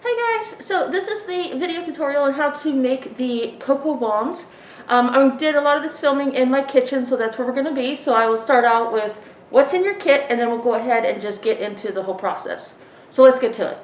Hi guys, so this is the video tutorial on how to make the cocoa bombs. I did a lot of this filming in my kitchen, so that's where we're going to be. So I will start out with what's in your kit, and then we'll go ahead and just get into the whole process. So let's get to it.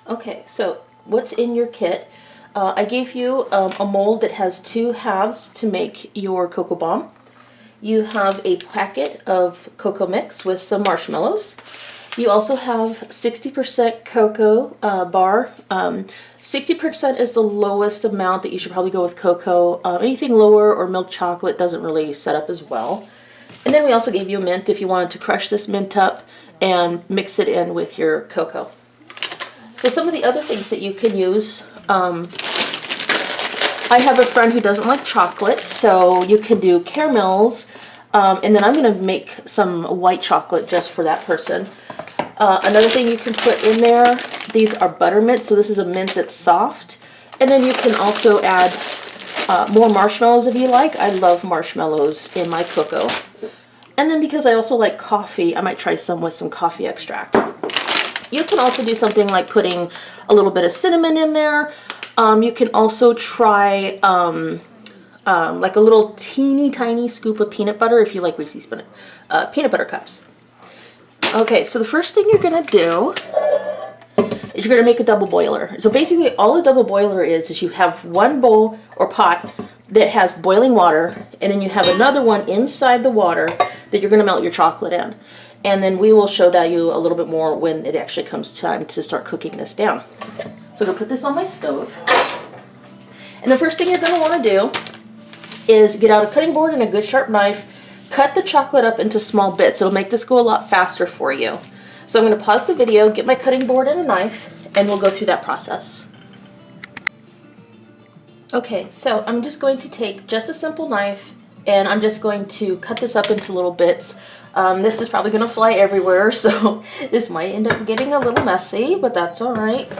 Okay, so what's in your kit? I gave you a mold that has 2 halves to make your cocoa bomb. You have a packet of cocoa mix with some marshmallows. You also have 60% cocoa bar. 60% is the lowest amount that you should probably go with cocoa. Anything lower or milk chocolate doesn't really set up as well. And then we also gave you mint if you wanted to crush this mint up and mix it in with your cocoa. So some of the other things that you can use, I have a friend who doesn't like chocolate, so you can do caramels, and then I'm going to make some white chocolate just for that person. Another thing you can put in there, these are buttermint, so this is a mint that's soft. And then you can also add more marshmallows if you like. I love marshmallows in my cocoa. And then because I also like coffee, I might try some with some coffee extract. You can also do something like putting a little bit of cinnamon in there. You can also try like a little teeny tiny scoop of peanut butter if you like Reese's peanut butter cups. Okay, so the first thing you're going to do is you're going to make a double boiler. So basically all a double boiler is you have one bowl or pot that has boiling water, and then you have another one inside the water that you're going to melt your chocolate in. And then we will show that you a little bit more when it actually comes time to start cooking this down. So I'm going to put this on my stove. And the first thing you're going to want to do is get out a cutting board and a good sharp knife. Cut the chocolate up into small bits. It'll make this go a lot faster for you. So I'm going to pause the video, get my cutting board and a knife, and we'll go through that process. Okay, so I'm just going to take just a simple knife, and I'm just going to cut this up into little bits. This is probably going to fly everywhere, so this might end up getting a little messy, but that's all right.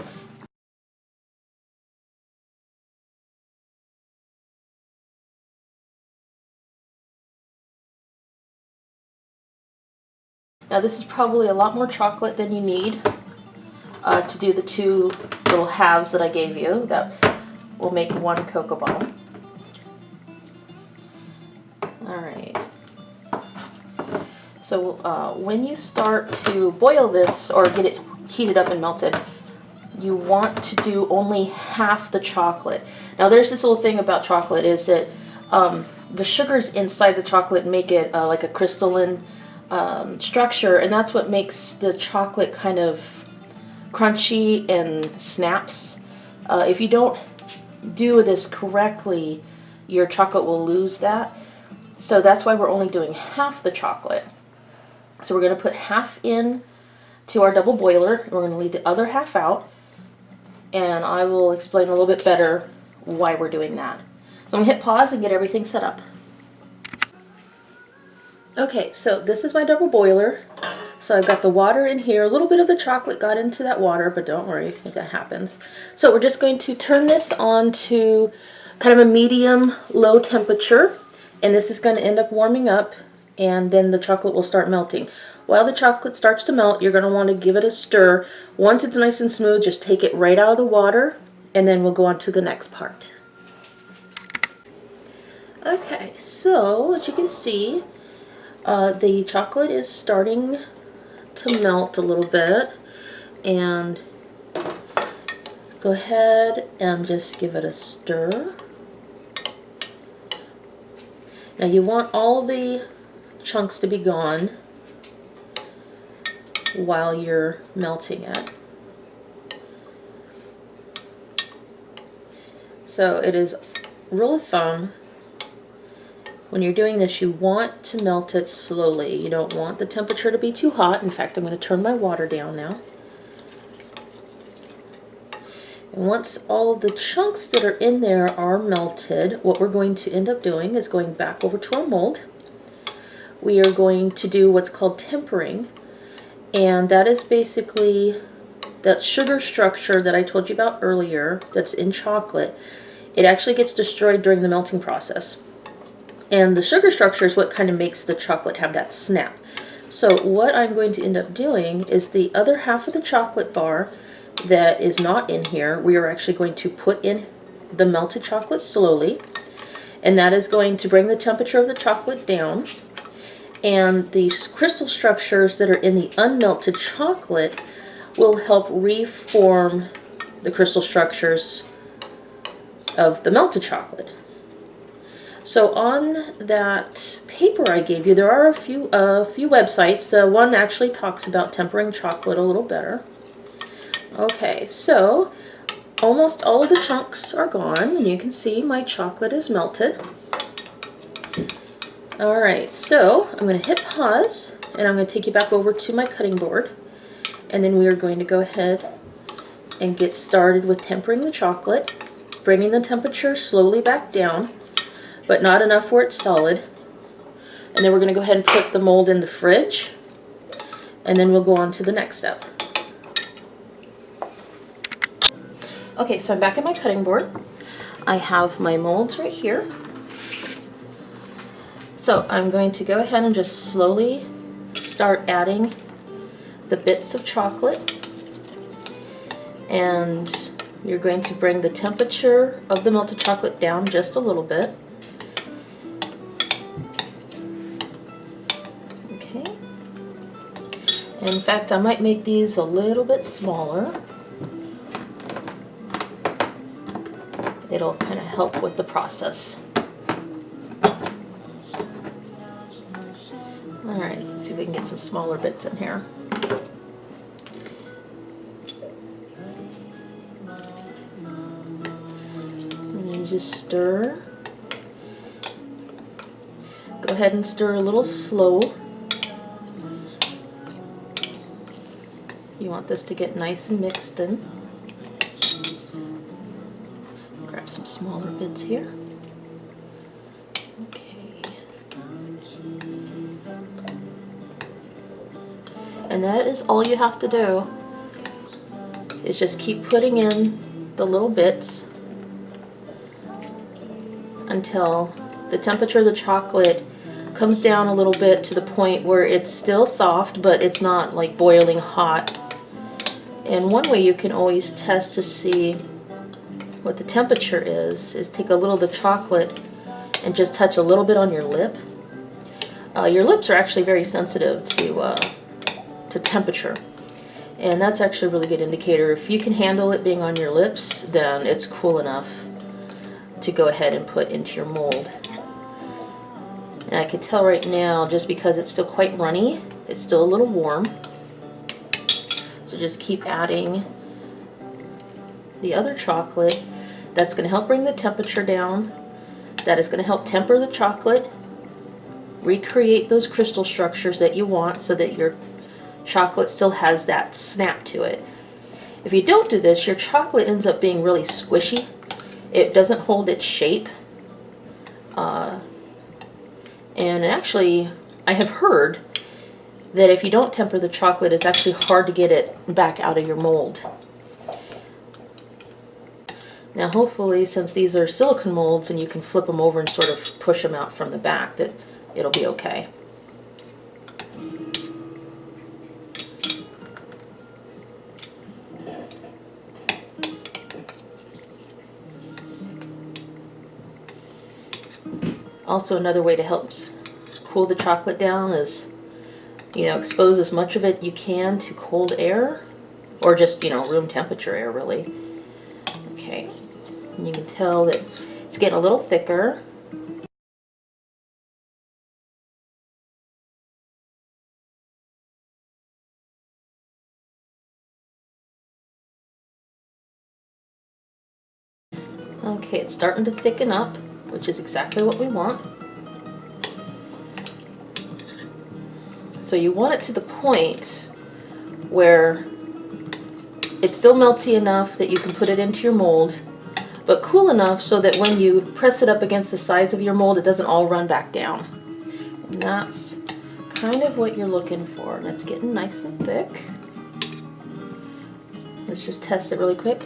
Now this is probably a lot more chocolate than you need to do the 2 little halves that I gave you that will make one cocoa bomb. Alright. So when you start to boil this or get it heated up and melted, you want to do only half the chocolate. Now there's this little thing about chocolate is that the sugars inside the chocolate make it like a crystalline structure, and that's what makes the chocolate kind of crunchy and snaps. If you don't do this correctly, your chocolate will lose that. So that's why we're only doing half the chocolate. So we're going to put half in to our double boiler. We're going to leave the other half out, and I will explain a little bit better why we're doing that. So I'm going to hit pause and get everything set up. Okay, so this is my double boiler. So I've got the water in here. A little bit of the chocolate got into that water, but don't worry if that happens. So we're just going to turn this on to kind of a medium-low temperature, and this is going to end up warming up, and then the chocolate will start melting. While the chocolate starts to melt, you're going to want to give it a stir. Once it's nice and smooth, just take it right out of the water, and then we'll go on to the next part. Okay, so as you can see, the chocolate is starting to melt a little bit, and go ahead and just give it a stir. Now you want all the chunks to be gone while you're melting it. So it is rule of thumb, when you're doing this, you want to melt it slowly. You don't want the temperature to be too hot. In fact, I'm going to turn my water down now. And once all of the chunks that are in there are melted, what we're going to end up doing is going back over to our mold. We are going to do what's called tempering, and that is basically that sugar structure that I told you about earlier that's in chocolate. It actually gets destroyed during the melting process. And the sugar structure is what kind of makes the chocolate have that snap. So what I'm going to end up doing is the other half of the chocolate bar that is not in here, we are actually going to put in the melted chocolate slowly, and that is going to bring the temperature of the chocolate down. And these crystal structures that are in the unmelted chocolate will help reform the crystal structures of the melted chocolate. So on that paper I gave you, there are a few websites. The one actually talks about tempering chocolate a little better. Okay, so almost all of the chunks are gone, and you can see my chocolate is melted. Alright, so I'm going to hit pause, and I'm going to take you back over to my cutting board, and then we are going to go ahead and get started with tempering the chocolate, bringing the temperature slowly back down, but not enough where it's solid. And then we're going to go ahead and put the mold in the fridge, and then we'll go on to the next step. Okay, so I'm back at my cutting board. I have my molds right here. So I'm going to go ahead and just slowly start adding the bits of chocolate, and you're going to bring the temperature of the melted chocolate down just a little bit. Okay. And in fact, I might make these a little bit smaller. It'll kind of help with the process. Alright, let's see if we can get some smaller bits in here. And then just stir. Go ahead and stir a little slow. You want this to get nice and mixed in. Grab some smaller bits here. Okay. And that is all you have to do, is just keep putting in the little bits until the temperature of the chocolate comes down a little bit to the point where it's still soft, but it's not like boiling hot. And one way you can always test to see what the temperature is take a little of the chocolate and just touch a little bit on your lip. Your lips are actually very sensitive to temperature, and that's actually a really good indicator. If you can handle it being on your lips, then it's cool enough to go ahead and put into your mold. And I can tell right now, just because it's still quite runny, it's still a little warm. So just keep adding the other chocolate. That's going to help bring the temperature down. That is going to help temper the chocolate, recreate those crystal structures that you want so that your chocolate still has that snap to it. If you don't do this, your chocolate ends up being really squishy. It doesn't hold its shape. And actually, I have heard that if you don't temper the chocolate, it's actually hard to get it back out of your mold. Now hopefully, since these are silicone molds and you can flip them over and sort of push them out from the back, that it'll be okay. Also, another way to help cool the chocolate down is, expose as much of it you can to cold air, or just, room temperature air, really. Okay, and you can tell that it's getting a little thicker. Okay, it's starting to thicken up, which is exactly what we want. So you want it to the point where it's still melty enough that you can put it into your mold, but cool enough so that when you press it up against the sides of your mold, it doesn't all run back down. And that's kind of what you're looking for. And it's getting nice and thick. Let's just test it really quick.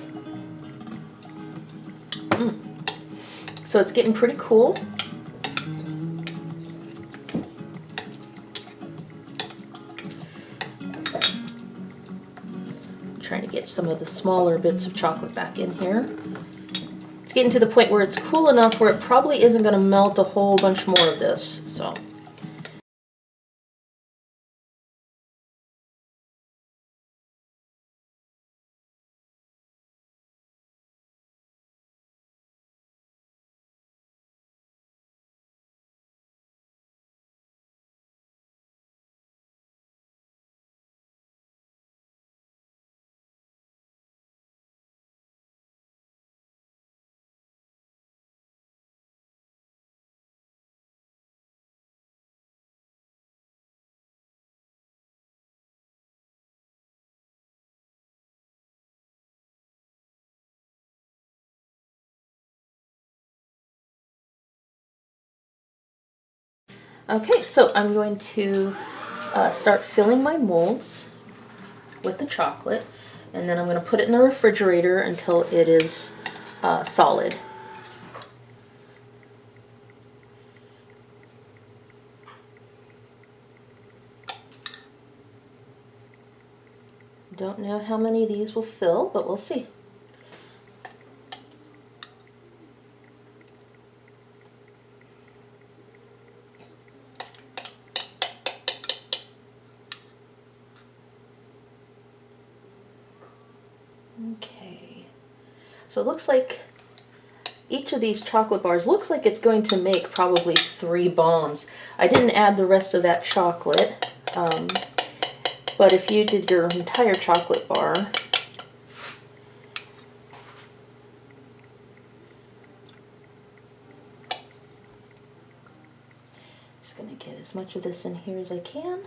So it's getting pretty cool. get some of the smaller bits of chocolate back in here. It's getting to the point where it's cool enough where it probably isn't going to melt a whole bunch more of this. So. Okay, so I'm going to start filling my molds with the chocolate, and then I'm going to put it in the refrigerator until it is solid. Don't know how many of these will fill, but we'll see. Okay, so it looks like each of these chocolate bars looks like it's going to make probably 3 bombs. I didn't add the rest of that chocolate, but if you did your entire chocolate bar, just going to get as much of this in here as I can.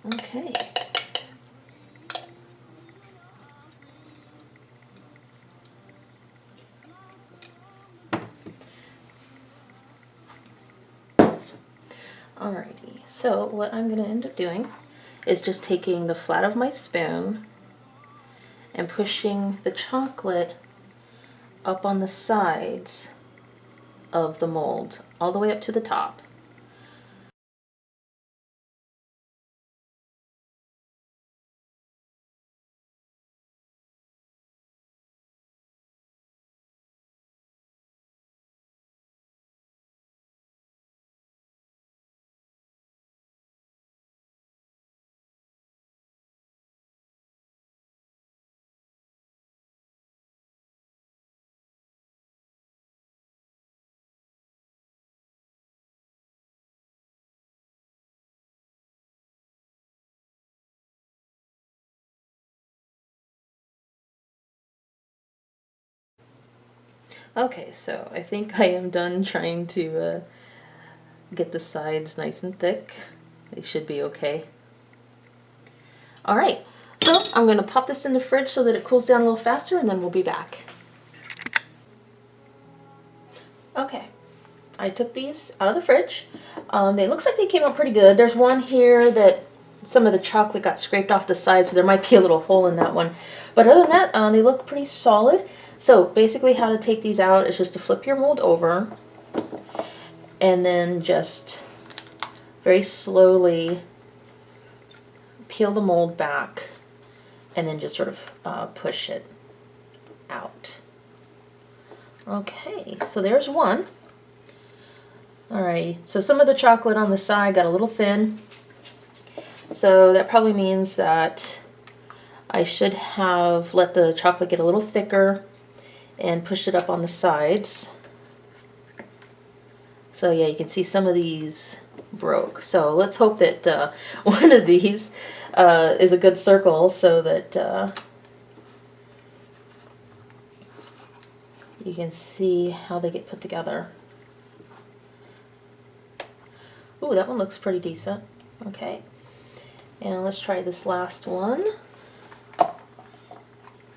Okay. Alrighty, so what I'm going to end up doing is just taking the flat of my spoon and pushing the chocolate up on the sides of the mold, all the way up to the top. Okay, so I think I am done trying to get the sides nice and thick. They should be okay. Alright, so I'm going to pop this in the fridge so that it cools down a little faster, and then we'll be back. Okay, I took these out of the fridge. They looks like they came out pretty good. There's one here that some of the chocolate got scraped off the side, so there might be a little hole in that one. But other than that, they look pretty solid. So basically how to take these out is just to flip your mold over and then just very slowly peel the mold back and then just sort of push it out. Okay, so there's one. Alright, so some of the chocolate on the side got a little thin, so that probably means that I should have let the chocolate get a little thicker and pushed it up on the sides. So yeah, you can see some of these broke. So let's hope that one of these is a good circle so that you can see how they get put together. Ooh, that one looks pretty decent. Okay, and let's try this last one.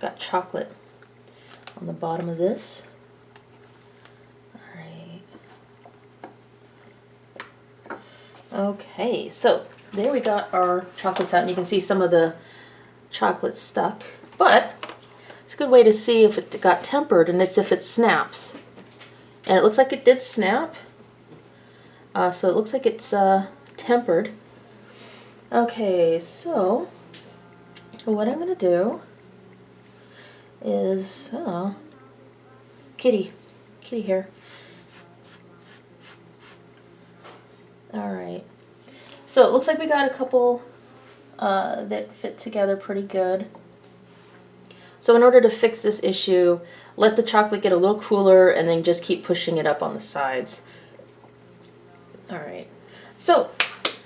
Got chocolate on the bottom of this. Okay, so there we got our chocolates out, and you can see some of the chocolate stuck, but it's a good way to see if it got tempered, and it's if it snaps. And it looks like it did snap, so it looks like it's tempered. Okay, so what I'm gonna do is, kitty hair. All right, so it looks like we got a couple that fit together pretty good. So in order to fix this issue, let the chocolate get a little cooler and then just keep pushing it up on the sides. All right, so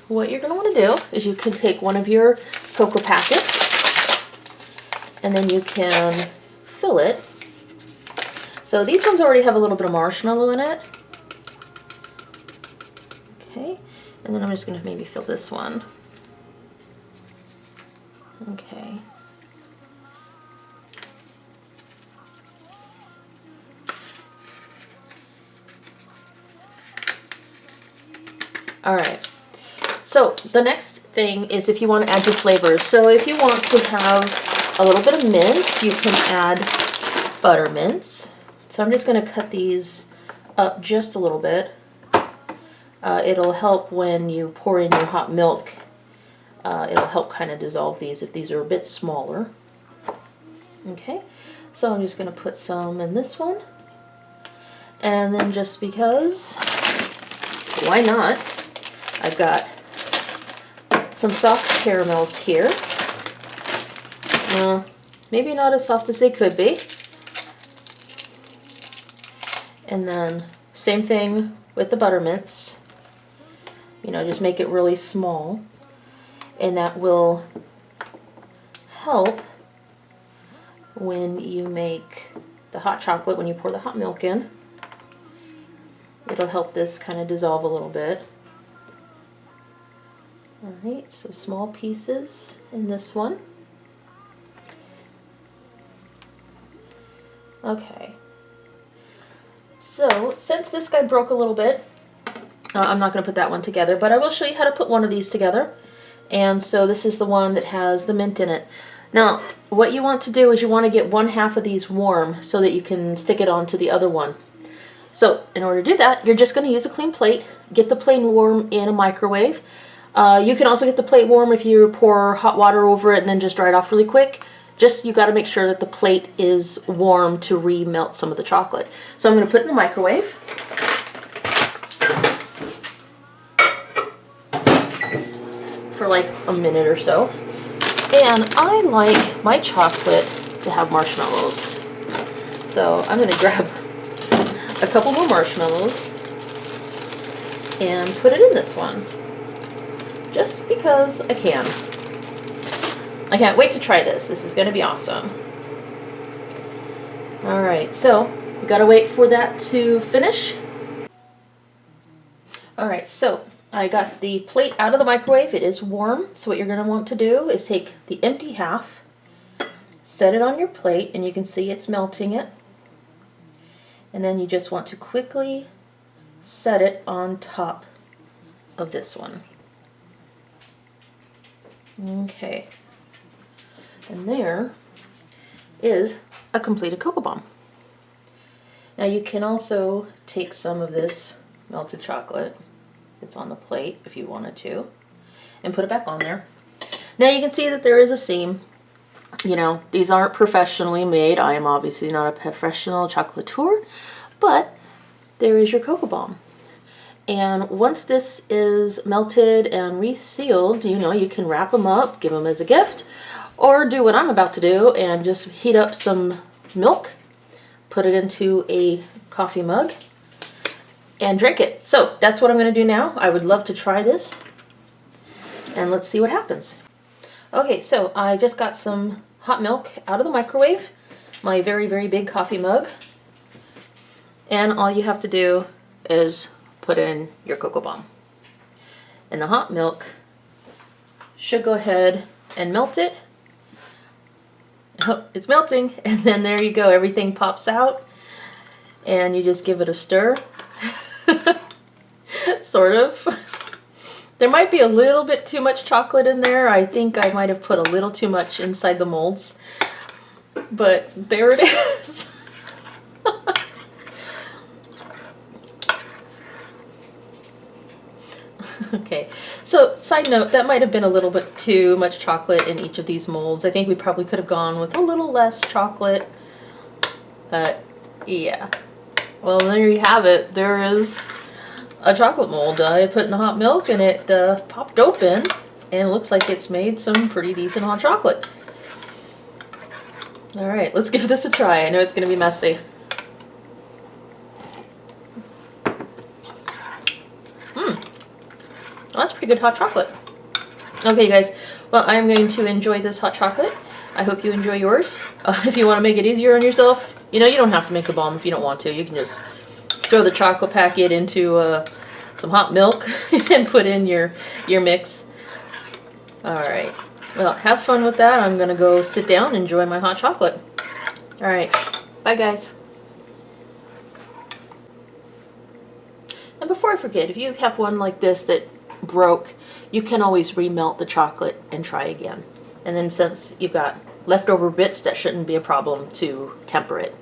what you're going to want to do is you can take one of your cocoa packets and then you can fill it. So these ones already have a little bit of marshmallow in it. Okay, and then I'm just going to maybe fill this one. Okay. All right. So the next thing is if you want to add your flavors. So if you want to have a little bit of mint, you can add butter mints. So I'm just going to cut these up just a little bit. It'll help when you pour in your hot milk. It'll help kind of dissolve these if these are a bit smaller. Okay, so I'm just going to put some in this one. And then just because, why not? I've got some soft caramels here. Maybe not as soft as they could be. And then same thing with the buttermints. You know, just make it really small. And that will help when you make the hot chocolate, when you pour the hot milk in. It'll help this kind of dissolve a little bit. Alright, so small pieces in this one. Okay. So, since this guy broke a little bit, I'm not going to put that one together, but I will show you how to put one of these together. And so this is the one that has the mint in it. Now, what you want to do is you want to get one half of these warm so that you can stick it onto the other one. So, in order to do that, you're just going to use a clean plate. Get the plate warm in a microwave. You can also get the plate warm if you pour hot water over it and then just dry it off really quick. Just, you got to make sure that the plate is warm to remelt some of the chocolate. So I'm going to put it in the microwave. For like a minute or so. And I like my chocolate to have marshmallows. So I'm going to grab a couple more marshmallows and put it in this one. Just because I can. I can't wait to try this. This is going to be awesome. Alright, so we got to wait for that to finish. Alright, so I got the plate out of the microwave. It is warm. So what you're going to want to do is take the empty half, set it on your plate, and you can see it's melting it. And then you just want to quickly set it on top of this one. Okay. And there is a completed cocoa bomb. Now you can also take some of this melted chocolate that's on the plate if you wanted to and put it back on there. Now you can see that there is a seam. You know, these aren't professionally made. I am obviously not a professional chocolatier, but there is your cocoa bomb. And once this is melted and resealed, you know, you can wrap them up, give them as a gift, or do what I'm about to do and just heat up some milk, put it into a coffee mug, and drink it. So that's what I'm going to do now. I would love to try this, and let's see what happens. Okay, so I just got some hot milk out of the microwave, my very, very big coffee mug, and all you have to do is put in your cocoa bomb. And the hot milk should go ahead and melt it. Oh, it's melting, and then there you go, everything pops out, and you just give it a stir. Sort of. There might be a little bit too much chocolate in there. I think I might have put a little too much inside the molds, but there it is. Okay, So, side note, that might have been a little bit too much chocolate in each of these molds. I think we probably could have gone with a little less chocolate. But, yeah. Well, there you have it. There is a chocolate mold I put in the hot milk, and it popped open, and it looks like it's made some pretty decent hot chocolate. Alright, let's give this a try. I know it's going to be messy. Oh, that's pretty good hot chocolate. Okay, guys. Well, I'm going to enjoy this hot chocolate. I hope you enjoy yours. If you want to make it easier on yourself, you know, you don't have to make the bomb if you don't want to. You can just throw the chocolate packet into some hot milk and put in your mix. Alright. Well, have fun with that. I'm going to go sit down and enjoy my hot chocolate. Alright. Bye, guys. And before I forget, if you have one like this that broke, you can always remelt the chocolate and try again. And then since you've got leftover bits, that shouldn't be a problem to temper it.